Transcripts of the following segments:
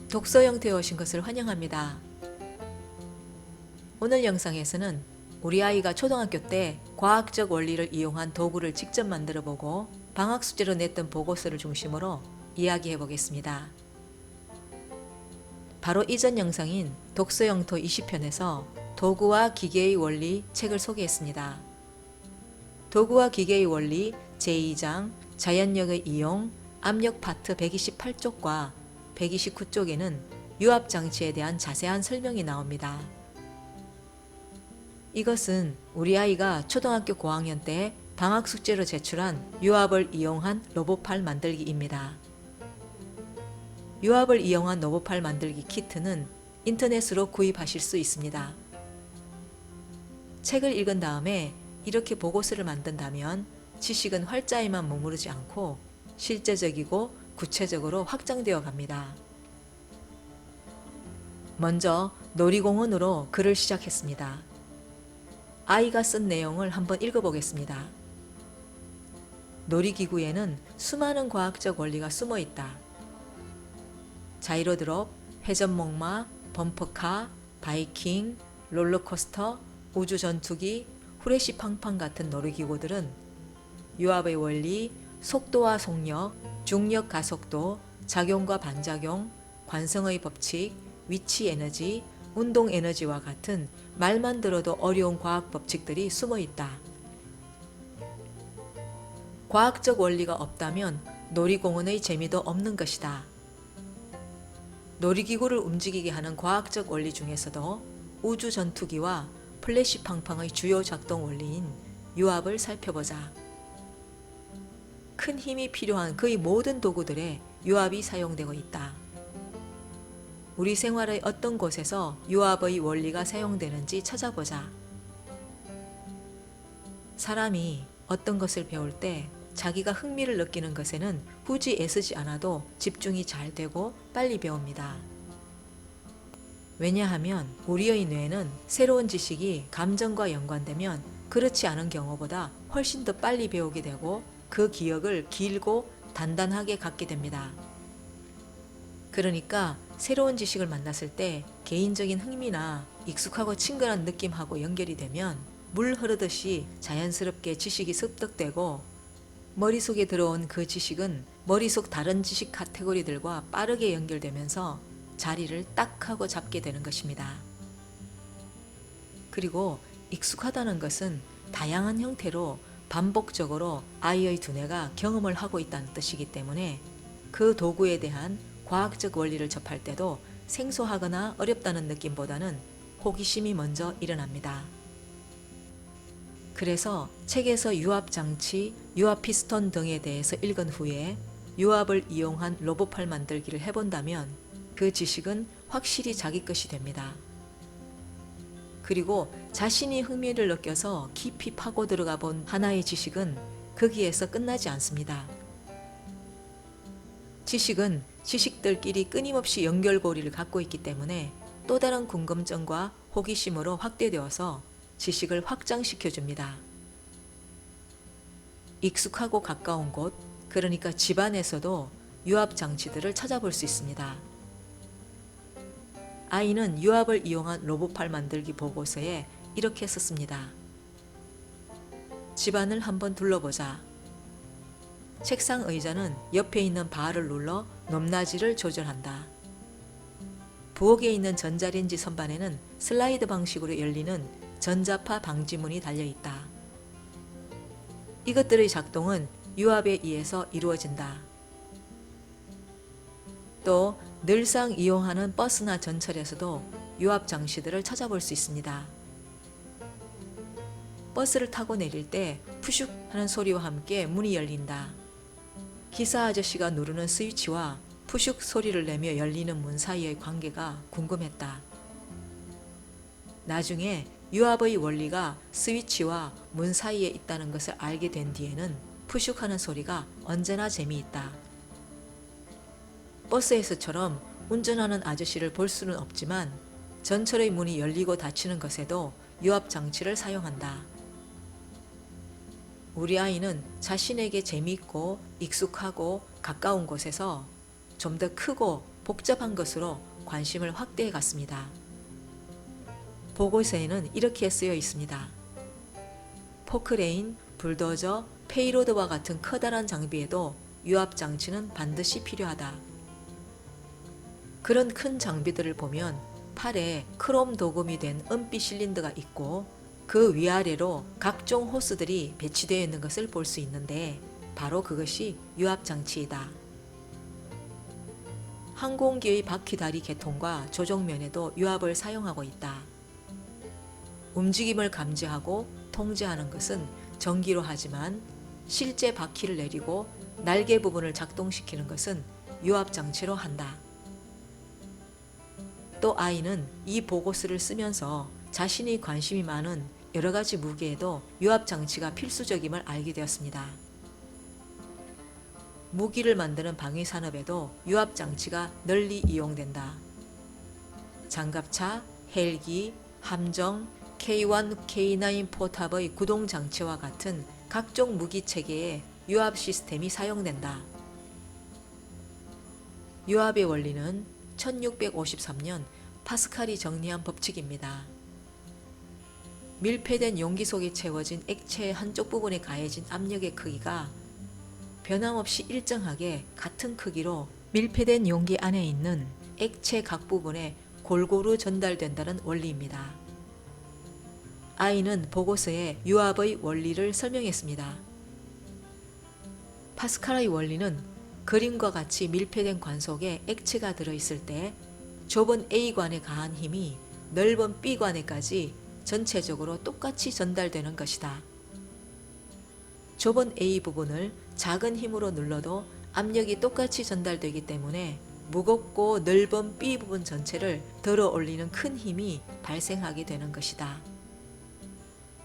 독서 형태에 오신 것을 환영합니다. 오늘 영상에서는 우리 아이가 초등학교 때 과학적 원리를 이용한 도구를 직접 만들어 보고 방학 숙제로 냈던 보고서를 중심으로 이야기해 보겠습니다. 바로 이전 영상인 독서 영토 20편에서 도구와 기계의 원리 책을 소개했습니다. 도구와 기계의 원리 제2장 자연력의 이용 압력 파트 128쪽과 129쪽에는 유압장치에 대한 자세한 설명이 나옵니다. 이것은 우리 아이가 초등학교 고학년 때 방학 숙제로 제출한 유압을 이용한 로봇팔 만들기입니다. 유압을 이용한 로봇팔 만들기 키트는 인터넷으로 구입하실 수 있습니다. 책을 읽은 다음에 이렇게 보고서를 만든다면 지식은 활자에만 머무르지 않고 실제적이고 구체적으로 확장되어 갑니다. 먼저 놀이공원으로 글을 시작했습니다. 아이가 쓴 내용을 한번 읽어보겠습니다. 놀이기구에는 수많은 과학적 원리가 숨어 있다. 자이로드롭, 회전목마, 범퍼카, 바이킹, 롤러코스터, 우주전투기, 후레쉬팡팡 같은 놀이기구들은 유압의 원리, 속도와 속력, 중력 가속도, 작용과 반작용, 관성의 법칙, 위치 에너지, 운동 에너지와 같은 말만 들어도 어려운 과학 법칙들이 숨어 있다. 과학적 원리가 없다면 놀이공원의 재미도 없는 것이다. 놀이기구를 움직이게 하는 과학적 원리 중에서도 우주전투기와 플래시팡팡의 주요 작동 원리인 유압을 살펴보자. 큰 힘이 필요한 거의 모든 도구들에 유압이 사용되고 있다. 우리 생활의 어떤 곳에서 유압의 원리가 사용되는지 찾아보자. 사람이 어떤 것을 배울 때 자기가 흥미를 느끼는 것에는 굳이 애쓰지 않아도 집중이 잘 되고 빨리 배웁니다. 왜냐하면 우리의 뇌는 새로운 지식이 감정과 연관되면 그렇지 않은 경우보다 훨씬 더 빨리 배우게 되고 그 기억을 길고 단단하게 갖게 됩니다. 그러니까 새로운 지식을 만났을 때 개인적인 흥미나 익숙하고 친근한 느낌하고 연결이 되면 물 흐르듯이 자연스럽게 지식이 습득되고 머릿속에 들어온 그 지식은 머릿속 다른 지식 카테고리들과 빠르게 연결되면서 자리를 딱 하고 잡게 되는 것입니다. 그리고 익숙하다는 것은 다양한 형태로 반복적으로 아이의 두뇌가 경험을 하고 있다는 뜻이기 때문에 그 도구에 대한 과학적 원리를 접할 때도 생소하거나 어렵다는 느낌보다는 호기심이 먼저 일어납니다. 그래서 책에서 유압장치, 유압 피스톤 등에 대해서 읽은 후에 유압을 이용한 로봇팔 만들기를 해본다면 그 지식은 확실히 자기 것이 됩니다. 그리고 자신이 흥미를 느껴서 깊이 파고 들어가 본 하나의 지식은 거기에서 끝나지 않습니다. 지식은 지식들끼리 끊임없이 연결고리를 갖고 있기 때문에 또 다른 궁금증과 호기심으로 확대되어서 지식을 확장시켜 줍니다. 익숙하고 가까운 곳, 그러니까 집안에서도 유압 장치들을 찾아볼 수 있습니다. 아이는 유압을 이용한 로봇팔 만들기 보고서에 이렇게 썼습니다. 집안을 한번 둘러보자. 책상 의자는 옆에 있는 바를 눌러 높낮이를 조절한다. 부엌에 있는 전자레인지 선반에는 슬라이드 방식으로 열리는 전자파 방지문이 달려있다. 이것들의 작동은 유압에 의해서 이루어진다. 또 늘상 이용하는 버스나 전철에서도 유압 장치들을 찾아볼 수 있습니다. 버스를 타고 내릴 때 푸슉 하는 소리와 함께 문이 열린다. 기사 아저씨가 누르는 스위치와 푸슉 소리를 내며 열리는 문 사이의 관계가 궁금했다. 나중에 유압의 원리가 스위치와 문 사이에 있다는 것을 알게 된 뒤에는 푸슉 하는 소리가 언제나 재미있다. 버스에서처럼 운전하는 아저씨를 볼 수는 없지만 전철의 문이 열리고 닫히는 것에도 유압 장치를 사용한다. 우리 아이는 자신에게 재미있고 익숙하고 가까운 곳에서 좀 더 크고 복잡한 것으로 관심을 확대해 갔습니다. 보고서에는 이렇게 쓰여 있습니다. 포크레인, 불도저, 페이로드와 같은 커다란 장비에도 유압 장치는 반드시 필요하다. 그런 큰 장비들을 보면 팔에 크롬 도금이 된 은빛 실린더가 있고 그 위아래로 각종 호스들이 배치되어 있는 것을 볼 수 있는데 바로 그것이 유압 장치이다. 항공기의 바퀴다리 개통과 조종면에도 유압을 사용하고 있다. 움직임을 감지하고 통제하는 것은 전기로 하지만 실제 바퀴를 내리고 날개 부분을 작동시키는 것은 유압 장치로 한다. 또 아이는 이 보고서를 쓰면서 자신이 관심이 많은 여러 가지 무기에도 유압 장치가 필수적임을 알게 되었습니다. 무기를 만드는 방위 산업에도 유압 장치가 널리 이용된다. 장갑차, 헬기, 함정, K1, K9 포탑의 구동 장치와 같은 각종 무기 체계에 유압 시스템이 사용된다. 유압의 원리는 1653년 파스칼이 정리한 법칙입니다. 밀폐된 용기 속에 채워진 액체의 한쪽 부분에 가해진 압력의 크기가 변함없이 일정하게 같은 크기로 밀폐된 용기 안에 있는 액체 각 부분에 골고루 전달된다는 원리입니다. 아이는 보고서에 유압의 원리를 설명했습니다. 파스칼의 원리는 그림과 같이 밀폐된 관 속에 액체가 들어있을 때 좁은 A관에 가한 힘이 넓은 B관에까지 전체적으로 똑같이 전달되는 것이다. 좁은 A 부분을 작은 힘으로 눌러도 압력이 똑같이 전달되기 때문에 무겁고 넓은 B 부분 전체를 들어 올리는 큰 힘이 발생하게 되는 것이다.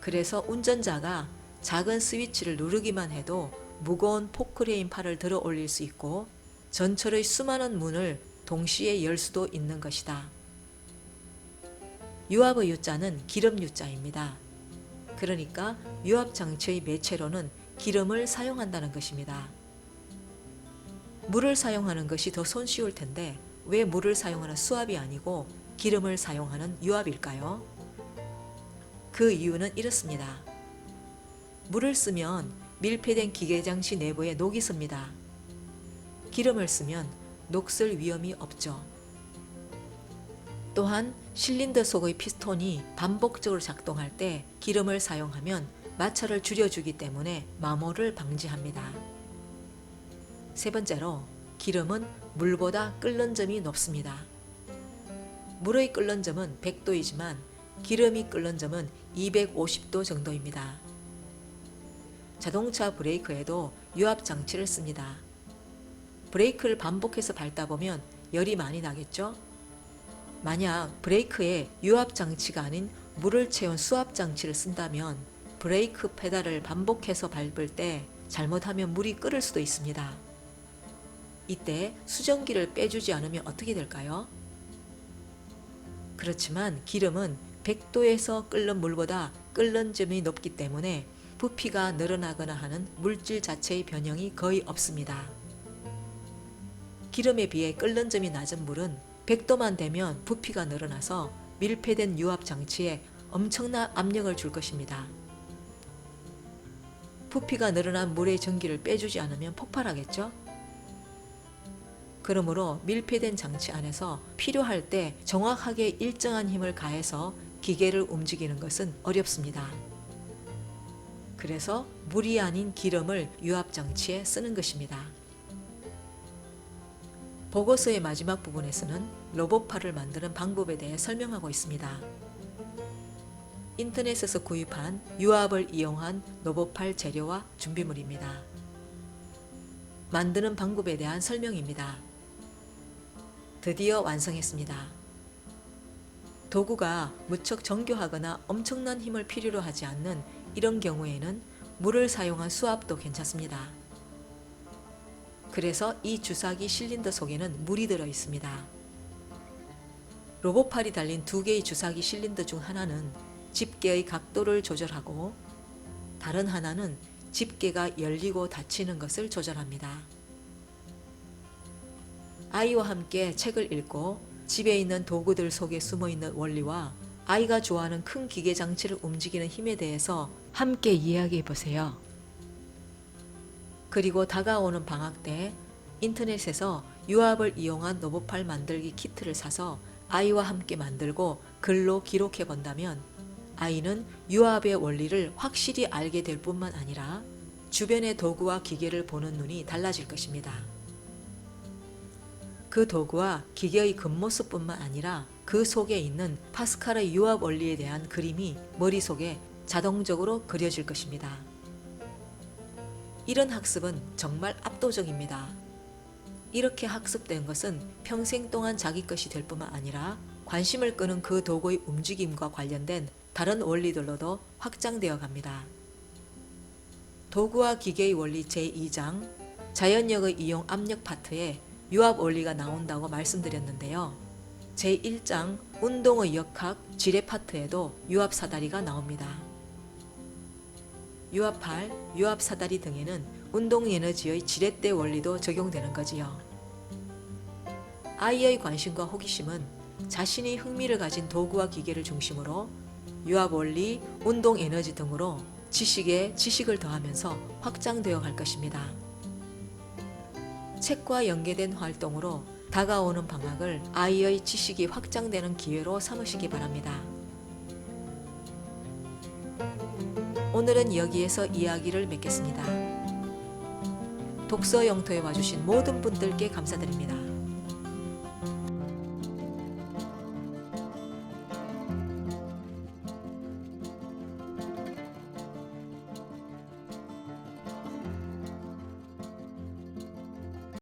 그래서 운전자가 작은 스위치를 누르기만 해도 무거운 포크레인 팔을 들어 올릴 수 있고 전철의 수많은 문을 동시에 열 수도 있는 것이다. 유압의 유자는 기름 유자입니다. 그러니까 유압 장치의 매체로는 기름을 사용한다는 것입니다. 물을 사용하는 것이 더 손쉬울 텐데 왜 물을 사용하는 수압이 아니고 기름을 사용하는 유압일까요? 그 이유는 이렇습니다. 물을 쓰면 밀폐된 기계장치 내부에 녹이 씁니다. 기름을 쓰면 녹슬 위험이 없죠. 또한 실린더 속의 피스톤이 반복적으로 작동할 때 기름을 사용하면 마찰을 줄여주기 때문에 마모를 방지합니다. 세 번째로 기름은 물보다 끓는 점이 높습니다. 물의 끓는 점은 100도이지만 기름이 끓는 점은 250도 정도입니다. 자동차 브레이크에도 유압 장치를 씁니다. 브레이크를 반복해서 밟다 보면 열이 많이 나겠죠? 만약 브레이크에 유압 장치가 아닌 물을 채운 수압 장치를 쓴다면 브레이크 페달을 반복해서 밟을 때 잘못하면 물이 끓을 수도 있습니다. 이때 수증기를 빼주지 않으면 어떻게 될까요? 그렇지만 기름은 100도에서 끓는 물보다 끓는 점이 높기 때문에 부피가 늘어나거나 하는 물질 자체의 변형이 거의 없습니다. 기름에 비해 끓는 점이 낮은 물은 100도만 되면 부피가 늘어나서 밀폐된 유압 장치에 엄청난 압력을 줄 것입니다. 부피가 늘어난 물의 전기를 빼주지 않으면 폭발하겠죠? 그러므로 밀폐된 장치 안에서 필요할 때 정확하게 일정한 힘을 가해서 기계를 움직이는 것은 어렵습니다. 그래서 물이 아닌 기름을 유압 장치에 쓰는 것입니다. 보고서의 마지막 부분에서는 로봇팔을 만드는 방법에 대해 설명하고 있습니다. 인터넷에서 구입한 유압을 이용한 로봇팔 재료와 준비물입니다. 만드는 방법에 대한 설명입니다. 드디어 완성했습니다. 도구가 무척 정교하거나 엄청난 힘을 필요로 하지 않는 이런 경우에는 물을 사용한 수압도 괜찮습니다. 그래서 이 주사기 실린더 속에는 물이 들어 있습니다. 로봇팔이 달린 두 개의 주사기 실린더 중 하나는 집게의 각도를 조절하고 다른 하나는 집게가 열리고 닫히는 것을 조절합니다. 아이와 함께 책을 읽고 집에 있는 도구들 속에 숨어있는 원리와 아이가 좋아하는 큰 기계 장치를 움직이는 힘에 대해서 함께 이야기해 보세요. 그리고 다가오는 방학 때 인터넷에서 유압을 이용한 로봇팔 만들기 키트를 사서 아이와 함께 만들고 글로 기록해 본다면 아이는 유압의 원리를 확실히 알게 될 뿐만 아니라 주변의 도구와 기계를 보는 눈이 달라질 것입니다. 그 도구와 기계의 겉모습뿐만 아니라 그 속에 있는 파스칼의 유압 원리에 대한 그림이 머릿속에 자동적으로 그려질 것입니다. 이런 학습은 정말 압도적입니다. 이렇게 학습된 것은 평생 동안 자기 것이 될 뿐만 아니라 관심을 끄는 그 도구의 움직임과 관련된 다른 원리들로도 확장되어 갑니다. 도구와 기계의 원리 제2장 자연력의 이용 압력 파트에 유압 원리가 나온다고 말씀드렸는데요. 제1장 운동의 역학 지뢰 파트에도 유압 사다리가 나옵니다. 유압팔, 유압 사다리 등에는 운동 에너지의 지렛대 원리도 적용되는 거지요. 아이의 관심과 호기심은 자신이 흥미를 가진 도구와 기계를 중심으로 유압 원리, 운동 에너지 등으로 지식에 지식을 더하면서 확장되어 갈 것입니다. 책과 연계된 활동으로 다가오는 방학을 아이의 지식이 확장되는 기회로 삼으시기 바랍니다. 오늘은 여기에서 이야기를 맺겠습니다. 독서 영토에 와주신 모든 분들께 감사드립니다.